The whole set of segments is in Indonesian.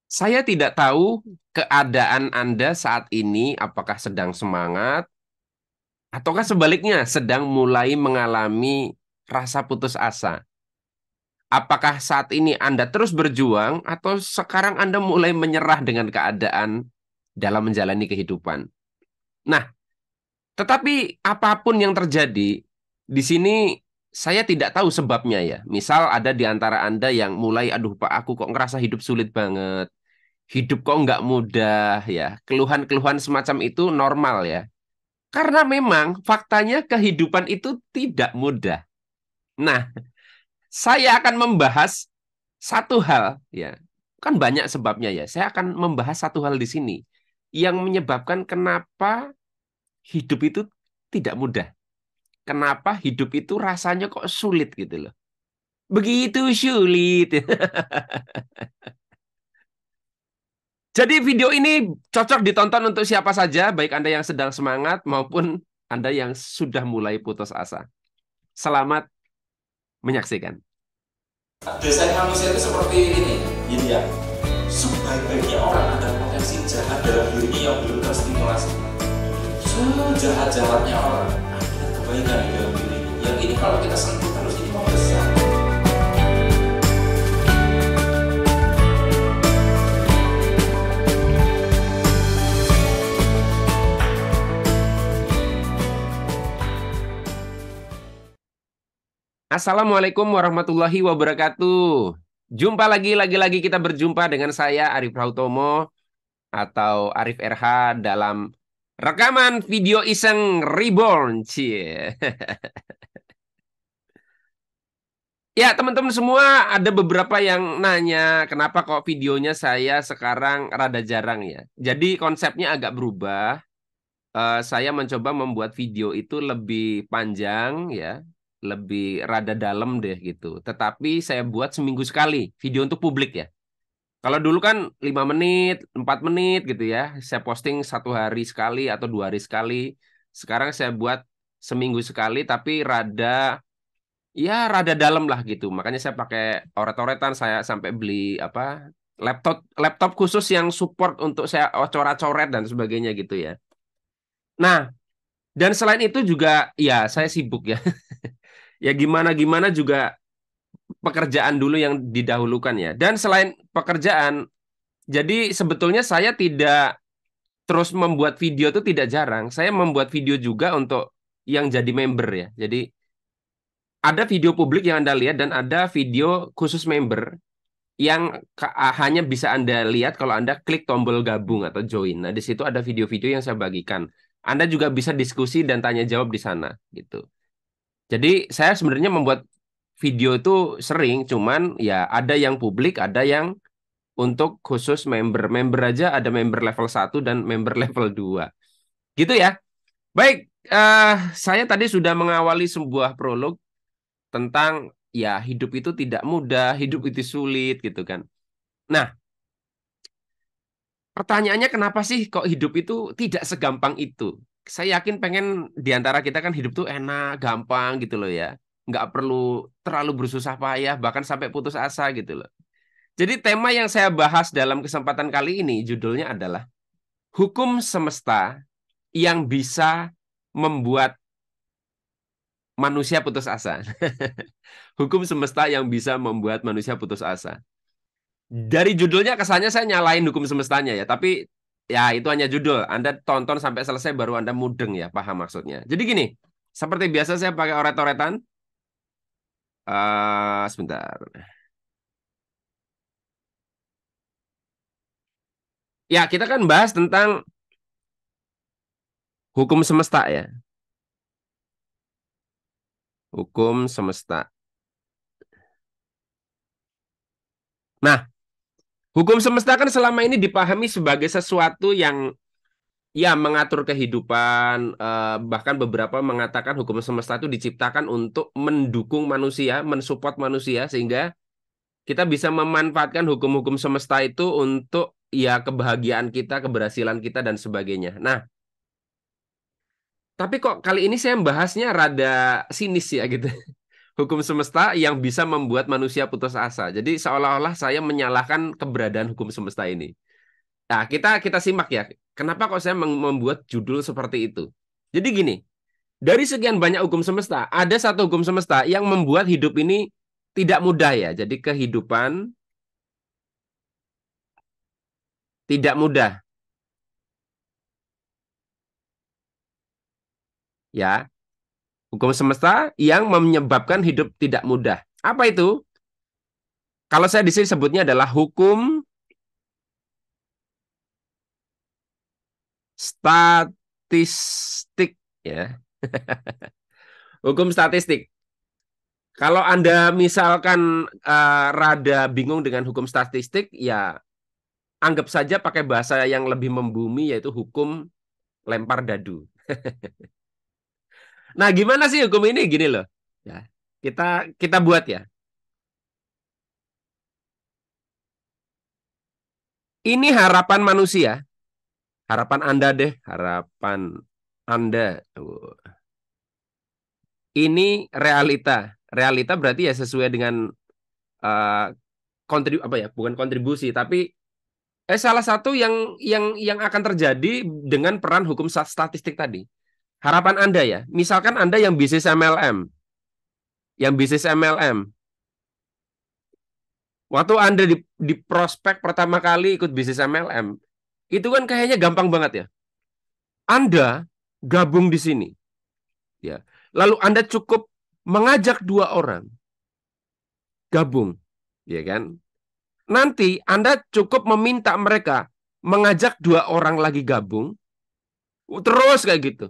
Saya tidak tahu keadaan Anda saat ini apakah sedang semangat ataukah sebaliknya sedang mulai mengalami rasa putus asa. Apakah saat ini Anda terus berjuang atau sekarang Anda mulai menyerah dengan keadaan dalam menjalani kehidupan? Nah, tetapi apapun yang terjadi, di sini saya tidak tahu sebabnya ya. Misal ada di antara Anda yang mulai, aduh Pak, aku kok ngerasa hidup sulit banget. Hidup kok nggak mudah ya. Keluhan-keluhan semacam itu normal ya. Karena memang faktanya kehidupan itu tidak mudah. Nah, saya akan membahas satu hal ya. Kan banyak sebabnya ya. Saya akan membahas satu hal di sini yang menyebabkan kenapa hidup itu tidak mudah. Kenapa hidup itu rasanya kok sulit gitu loh. Begitu sulit. Jadi video ini cocok ditonton untuk siapa saja, baik Anda yang sedang semangat maupun Anda yang sudah mulai putus asa. Selamat menyaksikan. Desain manusia itu seperti ini, gitu ya. Sebaik-baiknya orang ada potensi jahat dalam dirinya yang belum terstimulasi. Sejahat-jahatnya orang ada kebaikan di dalam diri. Yang ini kalau kita sentuh terus ini membesar. Assalamualaikum warahmatullahi wabarakatuh. Jumpa lagi kita berjumpa dengan saya Arif Rautomo atau Arif RH dalam rekaman video iseng Reborn. Cie. Ya, teman-teman semua, ada beberapa yang nanya kenapa kok videonya saya sekarang rada jarang ya. Jadi konsepnya agak berubah. Saya mencoba membuat video itu lebih panjang ya, lebih rada dalam deh gitu. Tetapi saya buat seminggu sekali video untuk publik ya. Kalau dulu kan 5 menit, 4 menit gitu ya. Saya posting satu hari sekali atau 2 hari sekali. Sekarang saya buat seminggu sekali tapi rada dalam lah gitu. Makanya saya pakai oret-oretan, saya sampai beli apa laptop laptop khusus yang support untuk saya coret-coret dan sebagainya gitu ya. Nah, dan selain itu juga ya saya sibuk ya. Ya gimana-gimana juga pekerjaan dulu yang didahulukan ya. Dan selain pekerjaan, jadi sebetulnya saya tidak terus membuat video itu tidak jarang. Saya membuat video juga untuk yang jadi member ya. Jadi ada video publik yang Anda lihat dan ada video khusus member yang hanya bisa Anda lihat kalau Anda klik tombol gabung atau join. Nah, di situ ada video-video yang saya bagikan. Anda juga bisa diskusi dan tanya jawab di sana gitu. Jadi saya sebenarnya membuat video itu sering, cuman ya ada yang publik, ada yang untuk khusus member. Member aja ada member level 1 dan member level 2. Gitu ya. Baik, saya tadi sudah mengawali sebuah prolog tentang ya hidup itu tidak mudah, hidup itu sulit gitu kan. Nah, pertanyaannya kenapa sih kok hidup itu tidak segampang itu? Saya yakin pengen di antara kita kan hidup tuh enak, gampang gitu loh ya. Nggak perlu terlalu bersusah payah, bahkan sampai putus asa gitu loh. Jadi tema yang saya bahas dalam kesempatan kali ini judulnya adalah hukum semesta yang bisa membuat manusia putus asa. Hukum semesta yang bisa membuat manusia putus asa. Dari judulnya kesannya saya nyalain hukum semestanya ya, tapi ya itu hanya judul. Anda tonton sampai selesai baru Anda mudeng ya, paham maksudnya. Jadi gini, seperti biasa saya pakai oret-oretan. Sebentar. Ya, kita kan bahas tentang hukum semesta ya. Hukum semesta. Nah, hukum semesta kan selama ini dipahami sebagai sesuatu yang ya mengatur kehidupan, bahkan beberapa mengatakan hukum semesta itu diciptakan untuk mendukung manusia, mensupport manusia sehingga kita bisa memanfaatkan hukum-hukum semesta itu untuk ya kebahagiaan kita, keberhasilan kita dan sebagainya. Nah, tapi kok kali ini saya membahasnya rada sinis ya gitu. hukum semesta yang bisa membuat manusia putus asa. Jadi seolah-olah saya menyalahkan keberadaan hukum semesta ini. Nah, kita simak ya. Kenapa kok saya membuat judul seperti itu? Jadi gini, dari sekian banyak hukum semesta, ada satu hukum semesta yang membuat hidup ini tidak mudah ya. Jadi kehidupan tidak mudah ya. Hukum semesta yang menyebabkan hidup tidak mudah. Apa itu? Kalau saya di sini sebutnya adalah hukum statistik ya. Hukum statistik. Kalau Anda misalkan rada bingung dengan hukum statistik, ya anggap saja pakai bahasa yang lebih membumi yaitu hukum lempar dadu. Nah, gimana sih hukum ini? Gini loh. Ya, kita kita buat ya. Ini harapan manusia. Harapan Anda deh, harapan Anda. Ini realita. Realita berarti ya sesuai dengan eh, apa ya? Bukan kontribusi, tapi salah satu yang akan terjadi dengan peran hukum statistik tadi. Harapan Anda ya, misalkan Anda yang bisnis MLM, waktu Anda di prospek pertama kali ikut bisnis MLM, itu kan kayaknya gampang banget ya. Anda gabung di sini, ya. Lalu Anda cukup mengajak 2 orang gabung, ya kan? Nanti Anda cukup meminta mereka mengajak 2 orang lagi gabung, terus kayak gitu.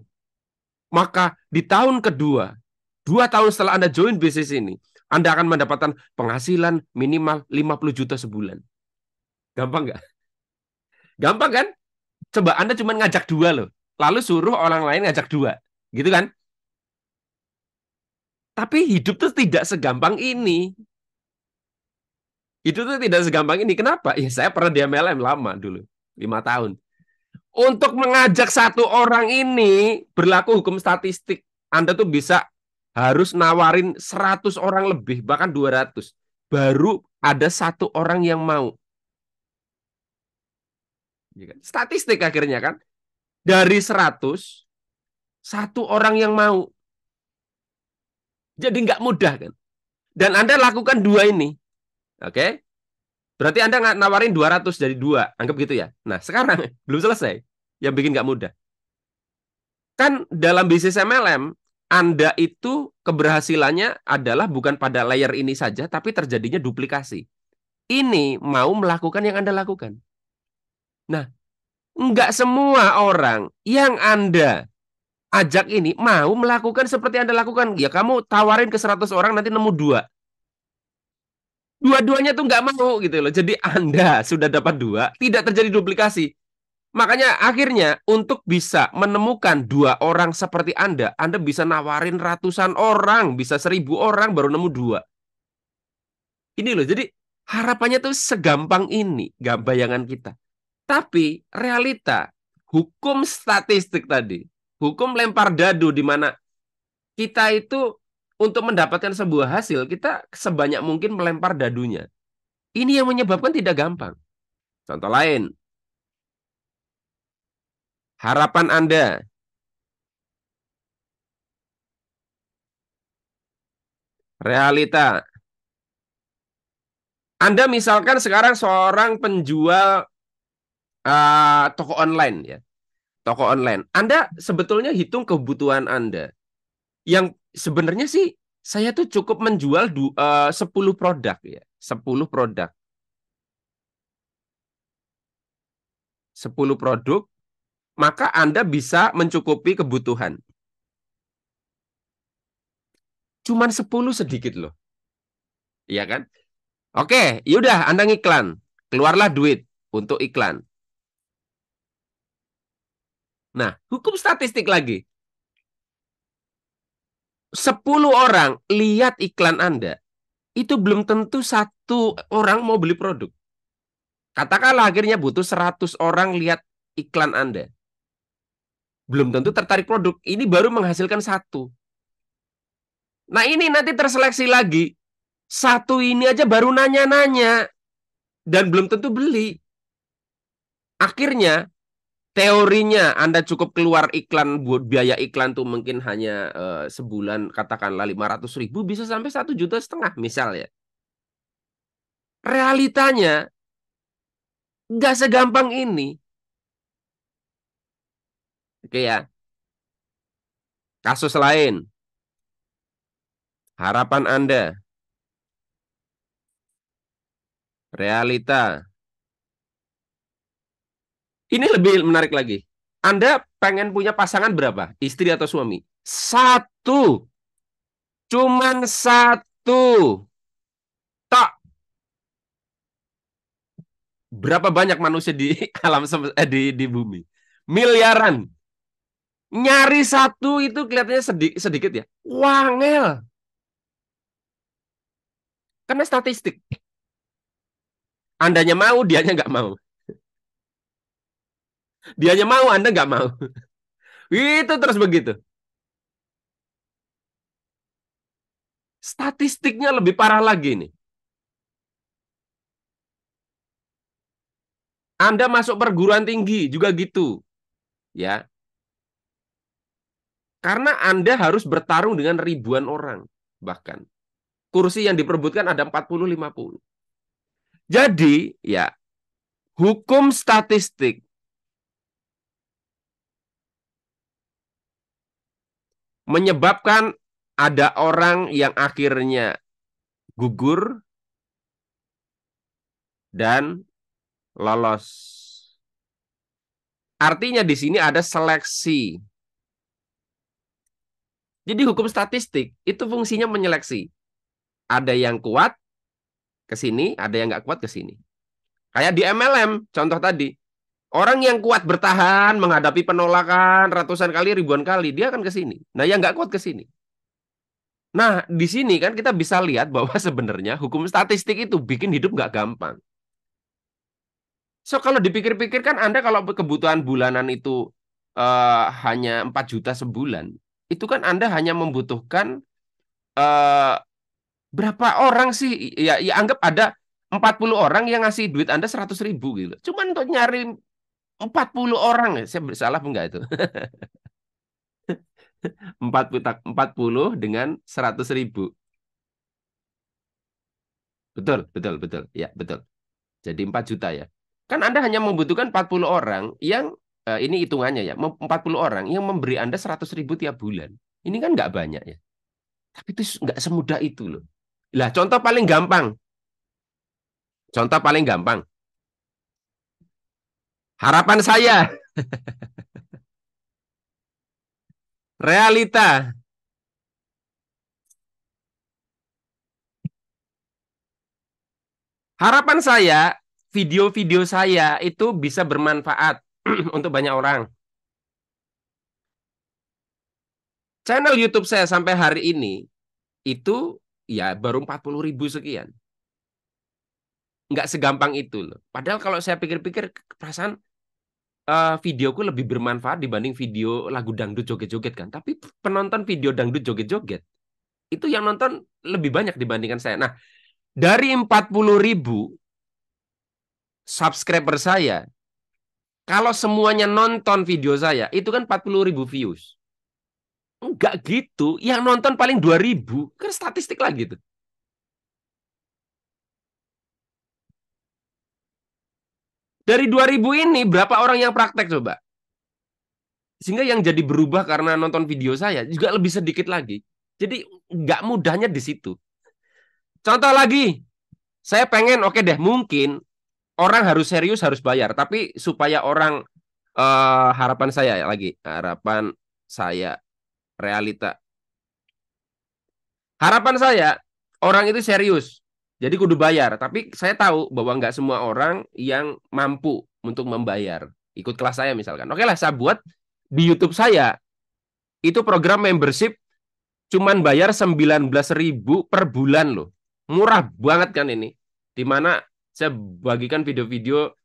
Maka di tahun kedua, 2 tahun setelah Anda join bisnis ini, Anda akan mendapatkan penghasilan minimal 50 juta sebulan. Gampang nggak? Gampang kan? Coba Anda cuma ngajak 2 loh. Lalu suruh orang lain ngajak 2. Gitu kan? Tapi hidup tuh tidak segampang ini. Hidup tuh tidak segampang ini. Kenapa? Ya saya pernah di MLM lama dulu. 5 tahun. Untuk mengajak 1 orang ini berlaku hukum statistik. Anda tuh bisa harus nawarin 100 orang lebih, bahkan 200. Baru ada 1 orang yang mau. Statistik akhirnya kan. Dari 100, 1 orang yang mau. Jadi nggak mudah kan. Dan Anda lakukan 2 ini. Oke? Berarti Anda nggak nawarin 200 dari 2. Anggap gitu ya. Nah, sekarang belum selesai. Yang bikin nggak mudah. Kan dalam bisnis MLM, Anda itu keberhasilannya adalah bukan pada layer ini saja, tapi terjadinya duplikasi. Ini mau melakukan yang Anda lakukan. Nah, nggak semua orang yang Anda ajak ini mau melakukan seperti Anda lakukan. Ya, kamu tawarin ke 100 orang, nanti nemu 2. Dua-duanya tuh nggak mau gitu loh. Jadi Anda sudah dapat 2, tidak terjadi duplikasi. Makanya akhirnya untuk bisa menemukan 2 orang seperti Anda bisa nawarin ratusan orang, bisa 1.000 orang baru nemu 2. Ini loh, jadi harapannya tuh segampang ini, gak bayangan kita. Tapi realita, hukum statistik tadi, hukum lempar dadu di mana kita itu untuk mendapatkan sebuah hasil, kita sebanyak mungkin melempar dadunya. Ini yang menyebabkan tidak gampang. Contoh lain, harapan Anda, realita. Anda misalkan sekarang seorang penjual toko online ya, toko online. Anda sebetulnya hitung kebutuhan Anda. Yang sebenarnya sih saya tuh cukup menjual 10 produk ya, 10 produk. 10 produk, maka Anda bisa mencukupi kebutuhan. Cuman 10 sedikit loh. Iya kan? Oke, yaudah Anda ngiklan. Keluarlah duit untuk iklan. Nah, hukum statistik lagi. 10 orang lihat iklan Anda, itu belum tentu 1 orang mau beli produk. Katakanlah akhirnya butuh 100 orang lihat iklan Anda. Belum tentu tertarik produk. Ini baru menghasilkan 1. Nah ini nanti terseleksi lagi. Satu ini aja baru nanya-nanya dan belum tentu beli. Akhirnya teorinya Anda cukup keluar iklan, buat biaya iklan tuh mungkin hanya sebulan katakanlah 500.000 bisa sampai 1,5 juta misal ya. Realitanya nggak segampang ini. Oke ya, kasus lain. Harapan Anda, realita. Ini lebih menarik lagi. Anda pengen punya pasangan berapa? Istri atau suami? Satu. Cuman satu. Tak. Berapa banyak manusia di alam di bumi? Miliaran. Nyari satu itu kelihatannya sedikit ya. Wangel. Karena statistik. Andanya mau, dianya nggak mau. Dianya mau, Anda nggak mau. Itu terus begitu. Statistiknya lebih parah lagi nih. Anda masuk perguruan tinggi juga gitu. Ya, karena Anda harus bertarung dengan ribuan orang. Bahkan. Kursi yang diperebutkan ada 40-50. Jadi, ya, hukum statistik menyebabkan ada orang yang akhirnya gugur dan lolos. Artinya di sini ada seleksi. Jadi hukum statistik itu fungsinya menyeleksi. Ada yang kuat ke sini, ada yang nggak kuat ke sini. Kayak di MLM, contoh tadi. Orang yang kuat bertahan menghadapi penolakan ratusan kali, ribuan kali, dia akan ke sini. Nah, yang nggak kuat ke sini. Nah, di sini kan kita bisa lihat bahwa sebenarnya hukum statistik itu bikin hidup nggak gampang. So, kalau dipikir-pikir kan Anda kalau kebutuhan bulanan itu hanya 4 juta sebulan, itu kan Anda hanya membutuhkan eh, berapa orang sih? Ya, ya anggap ada 40 orang yang ngasih duit Anda 100.000 gitu. Cuman untuk nyari 40 orang, ya, saya bersalah enggak itu? 40 dengan 100.000. Betul, betul, betul. Ya, betul. Jadi 4 juta ya. Kan Anda hanya membutuhkan 40 orang yang, ini hitungannya ya, 40 orang yang memberi Anda 100.000 tiap bulan. Ini kan nggak banyak ya. Tapi itu nggak semudah itu loh. Lah, contoh paling gampang. Contoh paling gampang. Harapan saya, realita. Harapan saya, video-video saya itu bisa bermanfaat untuk banyak orang. Channel YouTube saya sampai hari ini itu ya baru 40.000 sekian. Nggak segampang itu loh. Padahal kalau saya pikir-pikir, perasaan videoku lebih bermanfaat dibanding video lagu dangdut joget-joget kan. Tapi penonton video dangdut joget-joget, itu yang nonton lebih banyak dibandingkan saya. Nah, dari 40.000 subscriber saya, kalau semuanya nonton video saya, itu kan 40.000 views. Enggak gitu. Yang nonton paling 2.000. Kan statistik lagi tuh. Dari 2.000 ini, berapa orang yang praktek coba? Sehingga yang jadi berubah karena nonton video saya juga lebih sedikit lagi. Jadi nggak mudahnya di situ. Contoh lagi, saya pengen, oke deh, mungkin orang harus serius, harus bayar. Tapi supaya orang, harapan saya ya lagi, harapan saya, realita. Harapan saya, orang itu serius. Jadi kudu bayar. Tapi saya tahu bahwa nggak semua orang yang mampu untuk membayar. Ikut kelas saya misalkan. Oke lah, saya buat di YouTube saya. Itu program membership cuman bayar 19.000 per bulan loh. Murah banget kan ini. Dimana saya bagikan video-video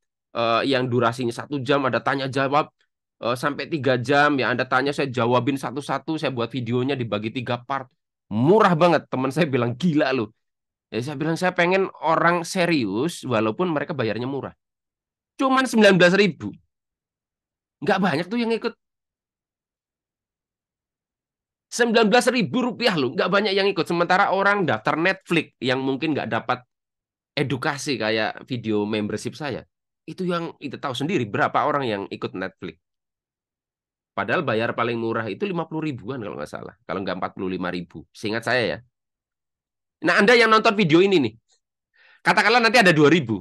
yang durasinya 1 jam, ada tanya jawab sampai 3 jam. Ya Anda tanya, saya jawabin satu-satu. Saya buat videonya dibagi 3 part. Murah banget. Teman saya bilang gila lu. Ya saya bilang saya pengen orang serius walaupun mereka bayarnya murah. Cuman 19.000. Nggak banyak tuh yang ikut. 19.000 rupiah loh. Nggak banyak yang ikut. Sementara orang daftar Netflix yang mungkin nggak dapat edukasi kayak video membership saya. Itu yang itu tahu sendiri berapa orang yang ikut Netflix. Padahal bayar paling murah itu 50 ribuan kalau nggak salah. Kalau nggak 45.000. Seingat saya ya. Nah, Anda yang nonton video ini nih. Katakanlah nanti ada 2.000.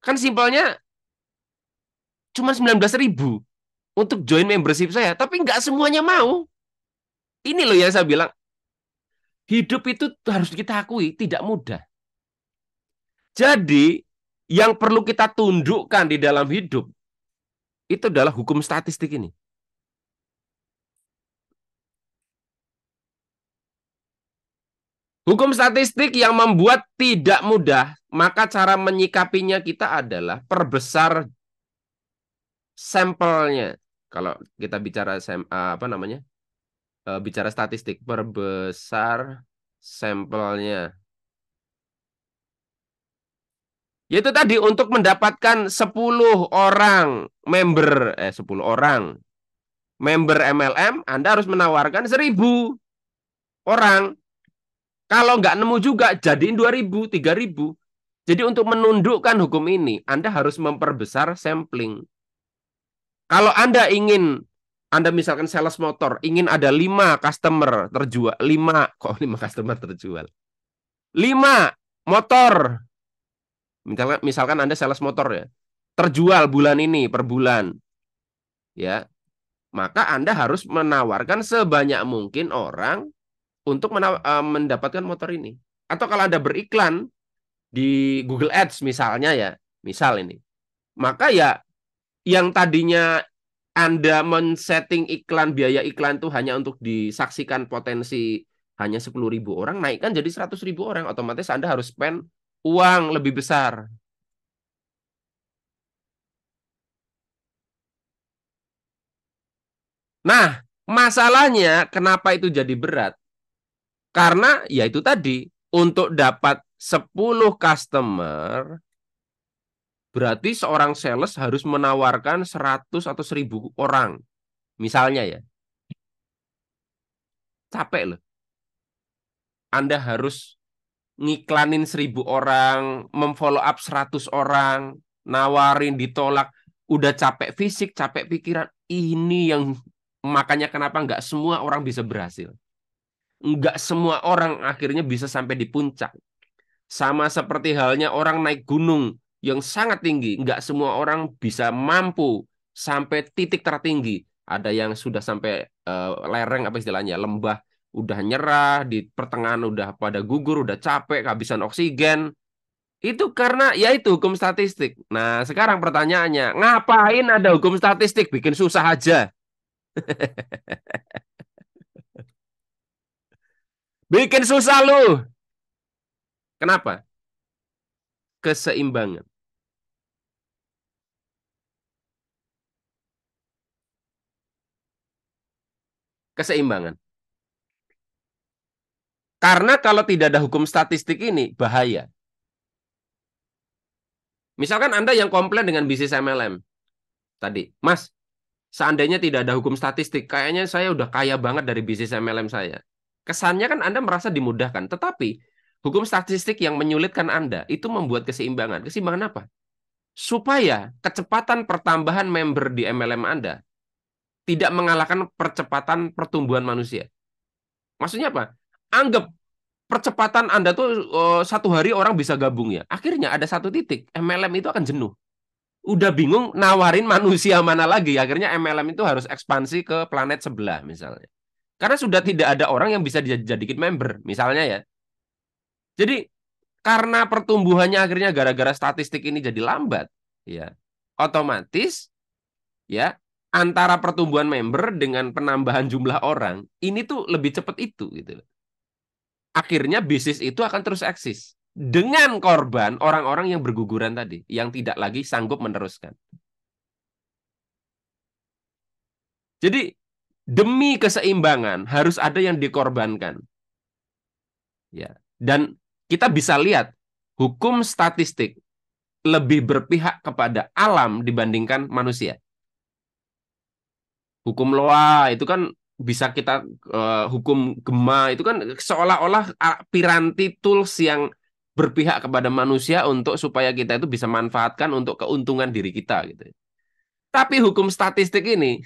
Kan simpelnya cuma 19.000 untuk join membership saya. Tapi nggak semuanya mau. Ini loh yang saya bilang. Hidup itu harus kita akui tidak mudah. Jadi, yang perlu kita tundukkan di dalam hidup itu adalah hukum statistik ini. Hukum statistik yang membuat tidak mudah, maka cara menyikapinya kita adalah perbesar sampelnya. Kalau kita bicara apa namanya? Bicara statistik, perbesar sampelnya. Yaitu tadi untuk mendapatkan 10 orang 10 orang member MLM, Anda harus menawarkan 1.000 orang. Kalau nggak nemu juga, jadiin 2.000, 3.000. Jadi untuk menundukkan hukum ini, Anda harus memperbesar sampling. Kalau Anda misalkan sales motor, ingin ada 5 customer terjual, 5, kok 5 customer terjual? 5 motor. Misalkan Anda sales motor ya, terjual bulan ini per bulan. Ya, maka Anda harus menawarkan sebanyak mungkin orang untuk mendapatkan motor ini. Atau kalau Anda beriklan di Google Ads misalnya ya, misal ini. Maka ya yang tadinya Anda men-setting iklan, biaya iklan itu hanya untuk disaksikan potensi hanya 10.000 orang, naikkan jadi 100.000 orang. Otomatis Anda harus spend uang lebih besar. Nah, masalahnya kenapa itu jadi berat? Karena ya itu tadi, untuk dapat 10 customer, berarti seorang sales harus menawarkan 100 atau 1.000 orang. Misalnya ya, capek loh. Anda harus ngiklanin 1.000 orang, memfollow up 100 orang, nawarin ditolak. Udah capek fisik, capek pikiran. Ini yang makanya kenapa nggak semua orang bisa berhasil. Nggak semua orang akhirnya bisa sampai di puncak. Sama seperti halnya orang naik gunung yang sangat tinggi. Nggak semua orang bisa mampu sampai titik tertinggi. Ada yang sudah sampai lereng apa istilahnya, lembah, udah nyerah, di pertengahan udah pada gugur, udah capek, kehabisan oksigen. Itu karena ya itu hukum statistik. Nah, sekarang pertanyaannya, ngapain ada hukum statistik? Bikin susah aja. Bikin susah lu. Kenapa? Keseimbangan. Keseimbangan. Karena kalau tidak ada hukum statistik ini, bahaya. Misalkan Anda yang komplain dengan bisnis MLM tadi, Mas, seandainya tidak ada hukum statistik, kayaknya saya udah kaya banget dari bisnis MLM saya. Kesannya kan Anda merasa dimudahkan, tetapi hukum statistik yang menyulitkan Anda itu membuat keseimbangan. Keseimbangan apa? Supaya kecepatan pertambahan member di MLM Anda tidak mengalahkan percepatan pertumbuhan manusia. Maksudnya apa? Anggap percepatan Anda tuh 1 hari orang bisa gabung ya. Akhirnya ada satu titik, MLM itu akan jenuh. Udah bingung nawarin manusia mana lagi. Akhirnya MLM itu harus ekspansi ke planet sebelah misalnya. Karena sudah tidak ada orang yang bisa dijadikan member misalnya ya. Jadi karena pertumbuhannya akhirnya gara-gara statistik ini jadi lambat, ya otomatis ya antara pertumbuhan member dengan penambahan jumlah orang ini tuh lebih cepat itu gitu. Akhirnya bisnis itu akan terus eksis dengan korban orang-orang yang berguguran tadi, yang tidak lagi sanggup meneruskan. Jadi demi keseimbangan harus ada yang dikorbankan. Ya. Dan kita bisa lihat hukum statistik lebih berpihak kepada alam dibandingkan manusia. Hukum loa itu kan bisa kita hukum gema itu kan seolah-olah piranti tools yang berpihak kepada manusia untuk supaya kita itu bisa manfaatkan untuk keuntungan diri kita gitu. Tapi hukum statistik ini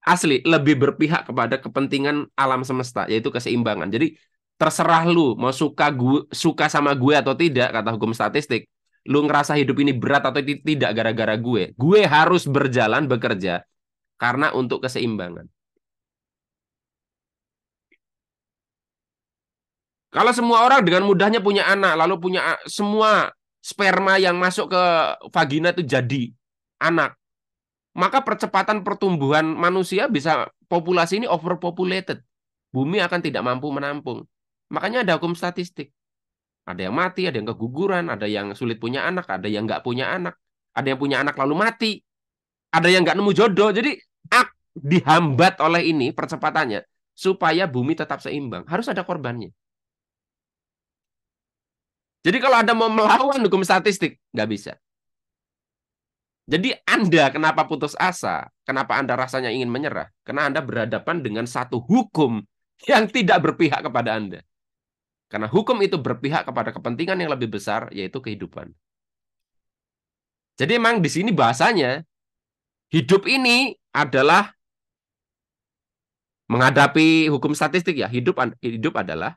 asli lebih berpihak kepada kepentingan alam semesta, yaitu keseimbangan. Jadi terserah lu mau suka sama gue atau tidak, kata hukum statistik. Lu ngerasa hidup ini berat atau tidak gara-gara gue. Gue harus berjalan bekerja karena untuk keseimbangan. Kalau semua orang dengan mudahnya punya anak, lalu punya semua sperma yang masuk ke vagina itu jadi anak, maka percepatan pertumbuhan manusia bisa, populasi ini overpopulated. Bumi akan tidak mampu menampung. Makanya ada hukum statistik. Ada yang mati, ada yang keguguran, ada yang sulit punya anak, ada yang nggak punya anak, ada yang punya anak lalu mati, ada yang nggak nemu jodoh. Jadi dihambat oleh ini percepatannya supaya bumi tetap seimbang. Harus ada korbannya. Jadi kalau Anda mau melawan hukum statistik, nggak bisa. Jadi Anda kenapa putus asa? Kenapa Anda rasanya ingin menyerah? Karena Anda berhadapan dengan satu hukum yang tidak berpihak kepada Anda. Karena hukum itu berpihak kepada kepentingan yang lebih besar, yaitu kehidupan. Jadi memang di sini bahasanya, hidup ini adalah menghadapi hukum statistik ya. Hidup adalah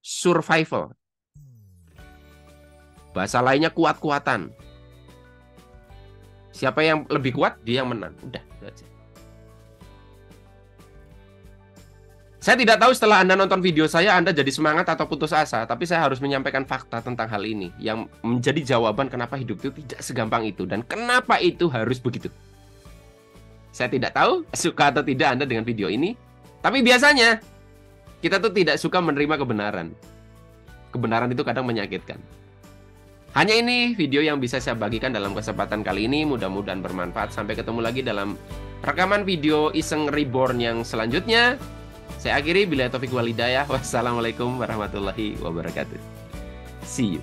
survival. Bahasa lainnya kuat-kuatan. Siapa yang lebih kuat, dia yang menang. Udah, itu aja. Saya tidak tahu setelah Anda nonton video saya, Anda jadi semangat atau putus asa. Tapi saya harus menyampaikan fakta tentang hal ini. Yang menjadi jawaban kenapa hidup itu tidak segampang itu. Dan kenapa itu harus begitu. Saya tidak tahu, suka atau tidak Anda dengan video ini. Tapi biasanya, kita tuh tidak suka menerima kebenaran. Kebenaran itu kadang menyakitkan. Hanya ini video yang bisa saya bagikan dalam kesempatan kali ini. Mudah-mudahan bermanfaat. Sampai ketemu lagi dalam rekaman video Iseng Reborn yang selanjutnya. Saya akhiri, billahi taufiq wal hidayah. Wassalamualaikum warahmatullahi wabarakatuh. See you.